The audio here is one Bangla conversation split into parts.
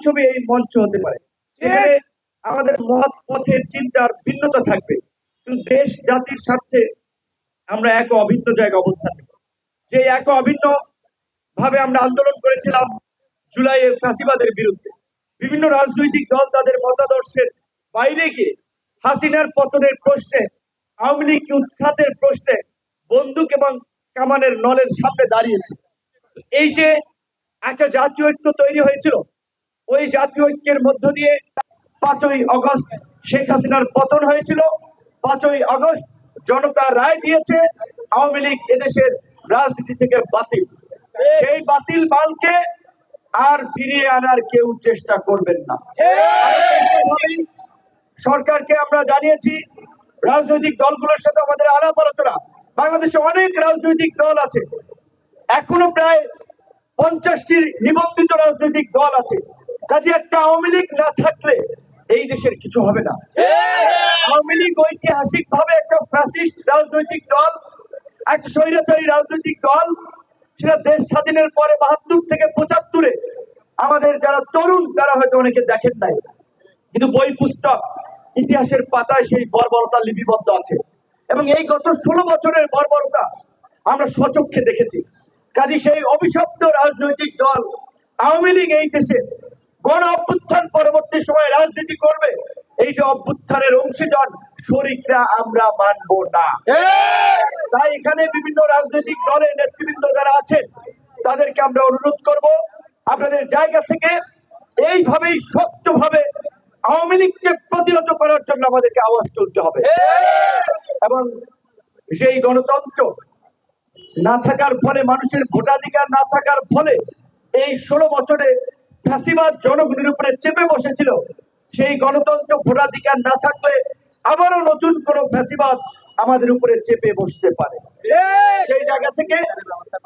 ছবি এই মঞ্চ হতে পারে, যেখানে আমাদের মত পথের চিন্তার ভিন্নতা থাকবে, কিন্তু দেশ জাতির স্বার্থে আমরা এক অভিন্ন জায়গায় অবস্থান নেব। যে এক অভিন্ন ভাবে আমরা আন্দোলন করেছিলাম জুলাইয়ে ফ্যাসিবাদের বিরুদ্ধে। বিভিন্ন রাজনৈতিক দল তাদের মতাদর্শের বাইরে গিয়ে হাসিনার পতনের প্রশ্নে, আওয়ামী লীগ উৎখাতের প্রশ্নে বন্দুক এবং কামানের নলের সামনে দাঁড়িয়েছে। এই যে একটা জাতীয় ঐক্য তৈরি হয়েছিল, ওই জাতীয় ঐক্যের মধ্য দিয়ে 5ই আগস্ট শেখ হাসিনার পতন হয়েছিল। 5ই আগস্ট জনতা রায় দিয়েছে আওয়ামী লীগ এদেশের রাজনীতি থেকে বাতিল। সেই বাতিল মালকে আর ফিরিয়ে আনার কেউ চেষ্টা করবেন না। সরকারকে আমরা জানিয়েছি, রাজনৈতিক দলগুলোর সাথে আমাদের আলাপ আলোচনা। বাংলাদেশে অনেক রাজনৈতিক দল আছে, এখনো প্রায় 50টির নিবন্ধিত রাজনৈতিক দল আছে। কাজে একটা আওয়ামী লীগ না থাকলে এই দেশের কিছু হবে না। আওয়ামী লীগ ঐতিহাসিক ভাবে একটা ফ্যাসিস্ট রাজনৈতিক দল, একটা স্বৈরাচারী রাজনৈতিক দল। সেটা দেশ স্বাধীনের পরে 72 থেকে 75-এ আমাদের যারা তরুণ তারা হয়তো অনেকে দেখেন নাই, কিন্তু বই পুস্তক ইতিহাসের পাতায় সেই বর্বরতা লিপিবদ্ধ আছে। এবং এই গত 16 বছরের বর্বরতা আমরা স্বচক্ষে দেখেছি। কাজে সেই অভিশপ্ত রাজনৈতিক দল আওয়ামী লীগ এই দেশে গণ অভ্যুত্থান পরবর্তী সময়ে রাজনীতি করবে, এই যে অভ্যুত্থানের অংশীদার শরিকরা আমরা মানব না। তাই এখানে বিভিন্ন রাজনৈতিক দলের নেতৃবৃন্দ যারা আছেন তাদেরকে আমরা অনুরোধ করব, আপনাদের জায়গা থেকে এইভাবেই শক্তভাবে আওয়ামী লীগকে প্রতিহত করার জন্য আমাদেরকে আওয়াজ তুলতে হবে। এবং সেই গণতন্ত্র না থাকার ফলে, মানুষের ভোটাধিকার না থাকার ফলে এই 16 বছরে ফ্যাসিবাদ জনগণের উপরে চেপে বসেছিল। সেই গণতন্ত্র ভোটাধিকার না থাকলে আবারও নতুন কোন ফ্যাসিবাদ আমাদের উপরে চেপে বসতে পারে। সেই জায়গা থেকে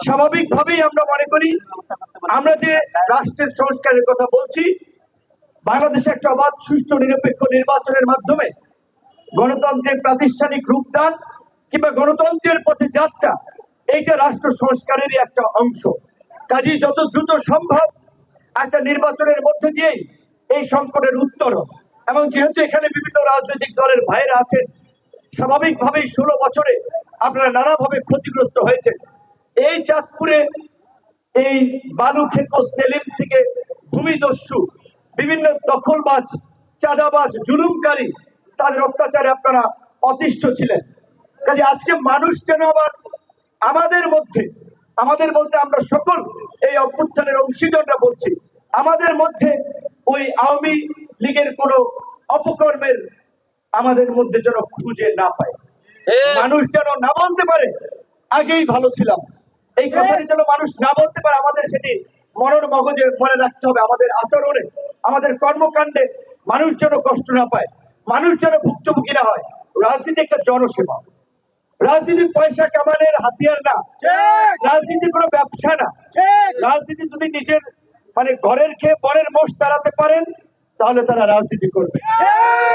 স্বাভাবিকভাবেই আমরা মনে করি, আমরা যে রাষ্ট্রের সংস্কারের কথা বলছি, বাংলাদেশে একটা অবাধ সুষ্ঠু নিরপেক্ষ নির্বাচনের মাধ্যমে গণতন্ত্রের প্রাতিষ্ঠানিক রূপদান কিংবা গণতন্ত্রের পথে যাত্রা, এইটা রাষ্ট্র সংস্কারেরই একটা অংশ। কাজেই যত দ্রুত সম্ভব একটা নির্বাচনের মধ্যে দিয়েই এই সংকটের উত্তরণ। এবং যেহেতু এখানে বিভিন্ন রাজনৈতিক দলের ভাইরা আছেন, স্বাভাবিকভাবেই 16 বছরে আপনারা নানাভাবে ক্ষতিগ্রস্ত হয়েছে। এই চাঁদপুরে এই বালু খেকো সেলিম থেকে ভূমিদস্যু, বিভিন্ন দখলবাজ, চাঁদাবাজ, জুলুমকারী, তাদের অত্যাচারে আপনারা অতিষ্ঠ ছিলেন। কাজে আজকে মানুষ যেন আবার আমাদের বলতে আমরা সকল এই অভ্যুত্থানের অংশীদাররা বলছি, আমাদের মধ্যে ওই আওয়ামী লীগের কোন অপকর্মের আমাদের মধ্যে যেন খুঁজে না পায়। মানুষ যেন না বলতে পারে আগেই ভালো ছিলাম, এই কথাটি যেন মানুষ না বলতে পারে। আমাদের সেটি মনের মগজে মনে রাখতে হবে। আমাদের আচরণে, আমাদের কর্মকাণ্ডে মানুষ যেন কষ্ট না পায়, মানুষ যেন ভুক্তভোগী না হয়। রাজনীতি একটা জনসেবা, রাজনীতি পয়সা কামানোর হাতিয়ার না, রাজনীতি কোনো ব্যবসা না। রাজনীতি যদি নিজের ঘরের খেয়ে পরের মোষ তাড়াতে পারেন তাহলে তারা রাজনীতি করবে।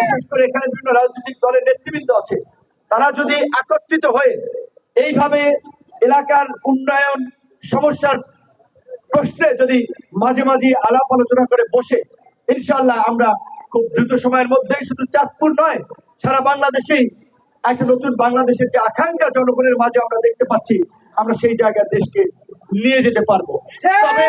বিশেষ করে এখানে বিভিন্ন রাজনৈতিক দলের নেতৃবৃন্দ আছে, তারা যদি একত্রিত হয়ে এইভাবে এলাকার উন্নয়ন সমস্যার প্রশ্নে যদি মাঝে মাঝে আলাপ আলোচনা করে বসে, ইনশাআল্লাহ আমরা খুব দ্রুত সময়ের মধ্যেই শুধু চাঁদপুর নয়, সারা বাংলাদেশেই একটা নতুন বাংলাদেশের যে আকাঙ্ক্ষা জনগণের মাঝে আমরা দেখতে পাচ্ছি, আমরা সেই জায়গায় দেশকে নিয়ে যেতে পারবো। তবে